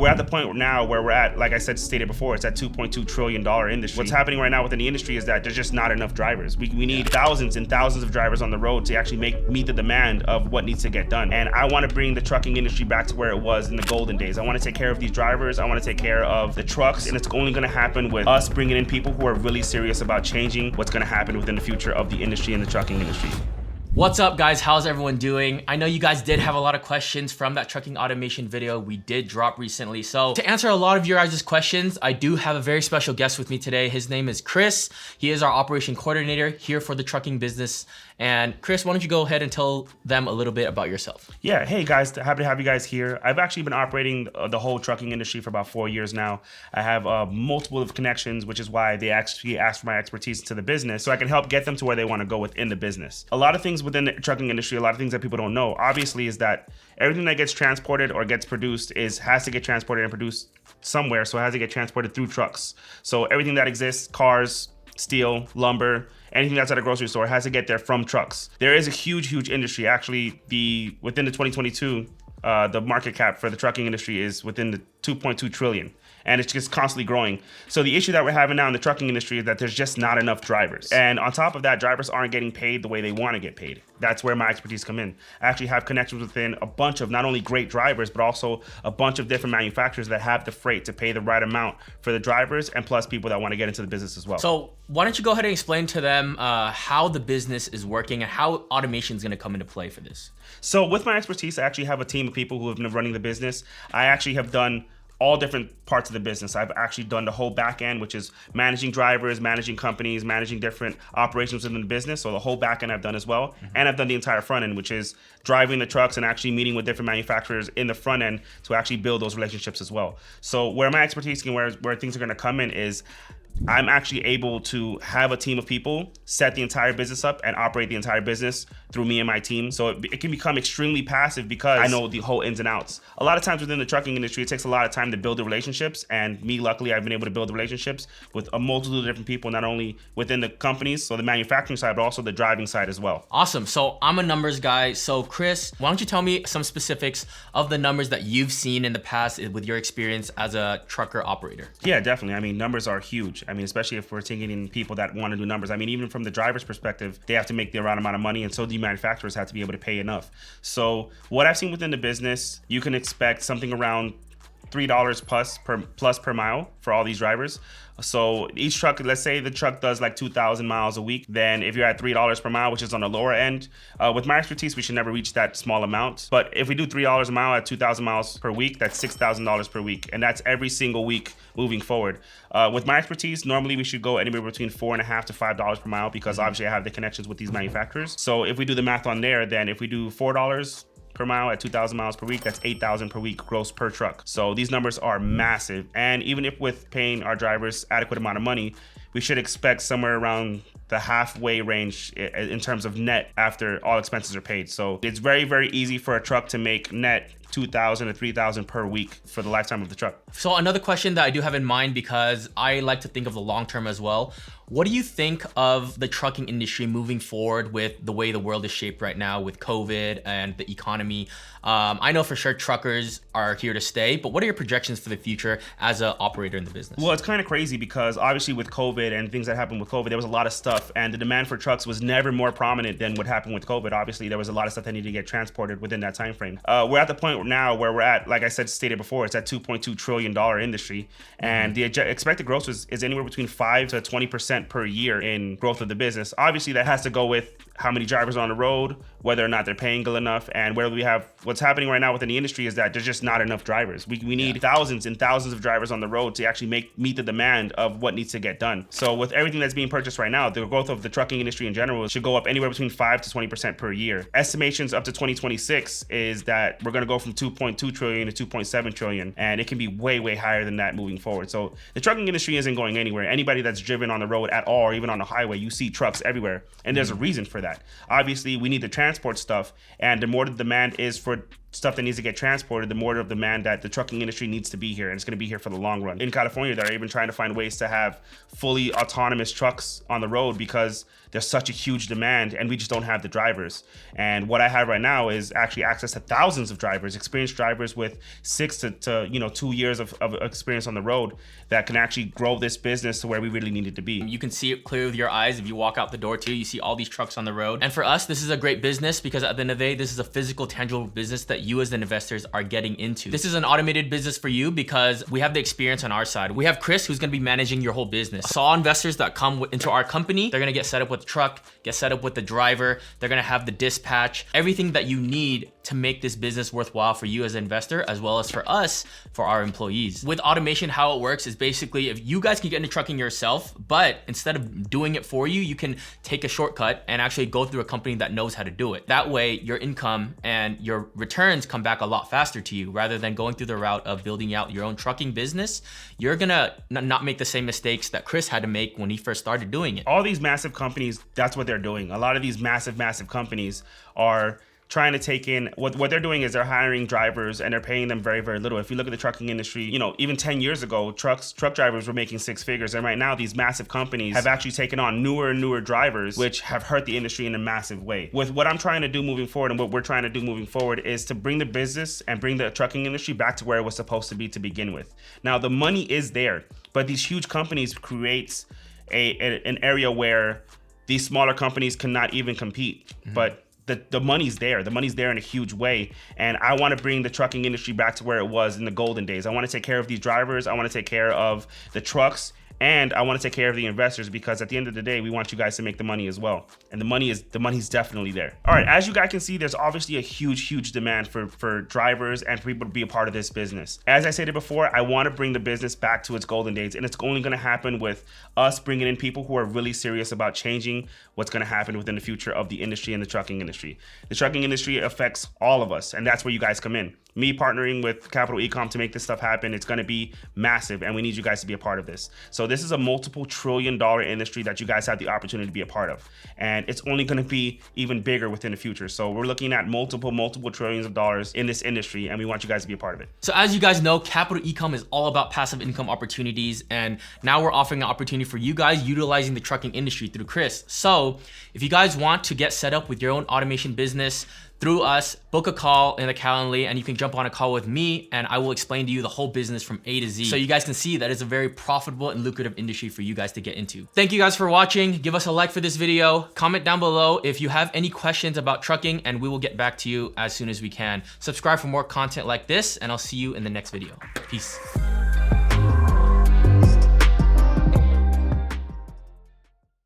We're at the point now where we're at, like I stated before, it's at $2.2 trillion industry. What's happening right now within the industry is that there's just not enough drivers. We need thousands and thousands of drivers on the road to actually meet the demand of what needs to get done. And I want to bring the trucking industry back to where it was in the golden days. I want to take care of these drivers. I want to take care of the trucks. And it's only going to happen with us bringing in people who are really serious about changing what's going to happen within the future of the industry and the trucking industry. What's up, guys? How's everyone doing? I know you guys did have a lot of questions from that trucking automation video we did drop recently. So to answer a lot of your guys' questions, I do have a very special guest with me today. His name is Chris. He is our operation coordinator here for the trucking business. And Chris, why don't you go ahead and tell them a little bit about yourself? Yeah, hey guys, happy to have you guys here. I've actually been operating the whole trucking industry for about 4 years now. I have multiple of connections, which is why they actually asked for my expertise into the business so I can help get them to where they want to go within the business. A lot of things within the trucking industry, a lot of things that people don't know, obviously, is that everything that gets transported or gets produced has to get transported and produced somewhere, so it has to get transported through trucks. So everything that exists, cars, steel, lumber, anything that's at a grocery store has to get there from trucks. There is a huge industry. Actually, within the 2022, the market cap for the trucking industry is within the 2.2 trillion. And it's just constantly growing. So the issue that we're having now in the trucking industry is that there's just not enough drivers. And on top of that, drivers aren't getting paid the way they want to get paid. That's where my expertise come in. I actually have connections within a bunch of not only great drivers, but also a bunch of different manufacturers that have the freight to pay the right amount for the drivers, and plus people that want to get into the business as well. So why don't you go ahead and explain to them how the business is working and how automation is going to come into play for this? So with my expertise, I actually have a team of people who have been running the business. I actually have done all different parts of the business. I've actually done the whole back end, which is managing drivers, managing companies, managing different operations within the business. So the whole back end I've done as well. And I've done the entire front end, which is driving the trucks and actually meeting with different manufacturers in the front end to actually build those relationships as well. So where my expertise and where things are gonna come in is I'm actually able to have a team of people set the entire business up and operate the entire business through me and my team. So it can become extremely passive because I know the whole ins and outs. A lot of times within the trucking industry, it takes a lot of time to build the relationships. And me, luckily, I've been able to build the relationships with a multitude of different people, not only within the companies, so the manufacturing side, but also the driving side as well. Awesome. So I'm a numbers guy. So Chris, why don't you tell me some specifics of the numbers that you've seen in the past with your experience as a trucker operator? Yeah, definitely. I mean, numbers are huge. I mean, especially if we're taking in people that want to do numbers. I mean, even from the driver's perspective, they have to make the right amount of money, and so the manufacturers have to be able to pay enough. So what I've seen within the business, you can expect something around $3 plus per mile for all these drivers. So each truck, let's say the truck does like 2,000 miles a week, then if you're at $3 per mile, which is on the lower end, with my expertise, we should never reach that small amount. But if we do $3 a mile at 2,000 miles per week, that's $6,000 per week. And that's every single week moving forward. With my expertise, normally we should go anywhere between $4.50 to $5 per mile because obviously I have the connections with these manufacturers. So if we do the math on there, then if we do $4 per mile at 2,000 miles per week, that's $8,000 per week gross per truck. So these numbers are massive. And even if with paying our drivers adequate amount of money, we should expect somewhere around the halfway range in terms of net after all expenses are paid. So it's very easy for a truck to make net $2,000 to $3,000 per week for the lifetime of the truck. So another question that I do have in mind, because I like to think of the long term as well. What do you think of the trucking industry moving forward with the way the world is shaped right now with COVID and the economy? I know for sure truckers are here to stay, but what are your projections for the future as an operator in the business? Well, it's kind of crazy because obviously with COVID and things that happened with COVID, there was a lot of stuff, and the demand for trucks was never more prominent than what happened with COVID. Obviously, there was a lot of stuff that needed to get transported within that time frame. We're at the point now where we're at, like I stated before, it's at $2.2 trillion industry, and the expected growth is anywhere between 5 to 20% per year in growth of the business. Obviously, that has to go with how many drivers are on the road, whether or not they're paying good enough, and whether we have what's happening right now within the industry is that there's just not enough drivers. We need thousands and thousands of drivers on the road to actually meet the demand of what needs to get done. So with everything that's being purchased right now, the growth of the trucking industry in general should go up anywhere between 5 to 20% per year. Estimations up to 2026 is that we're going to go from 2.2 trillion to 2.7 trillion, and it can be way higher than that moving forward. So the trucking industry isn't going anywhere. Anybody that's driven on the road at all, or even on the highway, you see trucks everywhere, and there's a reason for that. Obviously, we need to transport stuff, and the more the demand is for stuff that needs to get transported, the more of demand that the trucking industry needs to be here, and it's going to be here for the long run. In California, they're even trying to find ways to have fully autonomous trucks on the road because there's such a huge demand and we just don't have the drivers. And what I have right now is actually access to thousands of drivers, experienced drivers with 6 to 2 years of experience on the road that can actually grow this business to where we really need it to be. You can see it clear with your eyes. If you walk out the door too, you see all these trucks on the road. And for us, this is a great business because at the end of the day, this is a physical, tangible business that you as the investors are getting into. This is an automated business for you because we have the experience on our side. We have Chris, who's gonna be managing your whole business. So all investors that come into our company, they're gonna get set up with the truck, get set up with the driver, they're gonna have the dispatch, everything that you need to make this business worthwhile for you as an investor, as well as for us, for our employees. With automation, how it works is basically if you guys can get into trucking yourself, but instead of doing it for you, you can take a shortcut and actually go through a company that knows how to do it. That way, your income and your returns come back a lot faster to you rather than going through the route of building out your own trucking business. You're gonna not make the same mistakes that Chris had to make when he first started doing it. All these massive companies, that's what they're doing. A lot of these massive companies are trying to take in, what they're doing is they're hiring drivers and they're paying them very, very little. If you look at the trucking industry, even 10 years ago, truck drivers were making 6 figures. And right now, these massive companies have actually taken on newer and newer drivers, which have hurt the industry in a massive way. With what I'm trying to do moving forward and what we're trying to do moving forward is to bring the business and bring the trucking industry back to where it was supposed to be to begin with. Now, the money is there, but these huge companies creates an area where these smaller companies cannot even compete. But the money's there. The money's there in a huge way. And I want to bring the trucking industry back to where it was in the golden days. I want to take care of these drivers. I want to take care of the trucks. And I want to take care of the investors because at the end of the day, we want you guys to make the money as well. And the money's definitely there. All right, as you guys can see, there's obviously a huge demand for drivers and for people to be a part of this business. As I stated before, I want to bring the business back to its golden days, and it's only going to happen with us bringing in people who are really serious about changing what's going to happen within the future of the industry and the trucking industry. The trucking industry affects all of us, and that's where you guys come in. Me partnering with Capital Ecom to make this stuff happen, it's going to be massive, and we need you guys to be a part of this. So this is a multiple trillion-dollar industry that you guys have the opportunity to be a part of, and it's only going to be even bigger within the future. So we're looking at multiple trillions of dollars in this industry, and we want you guys to be a part of it. So as you guys know, Capital Ecom is all about passive income opportunities, and now we're offering an opportunity for you guys utilizing the trucking industry through Chris. So if you guys want to get set up with your own automation business through us, book a call in the Calendly, and you can jump on a call with me and I will explain to you the whole business from A to Z. So you guys can see that it's a very profitable and lucrative industry for you guys to get into. Thank you guys for watching. Give us a like for this video. Comment down below if you have any questions about trucking and we will get back to you as soon as we can. Subscribe for more content like this and I'll see you in the next video. Peace.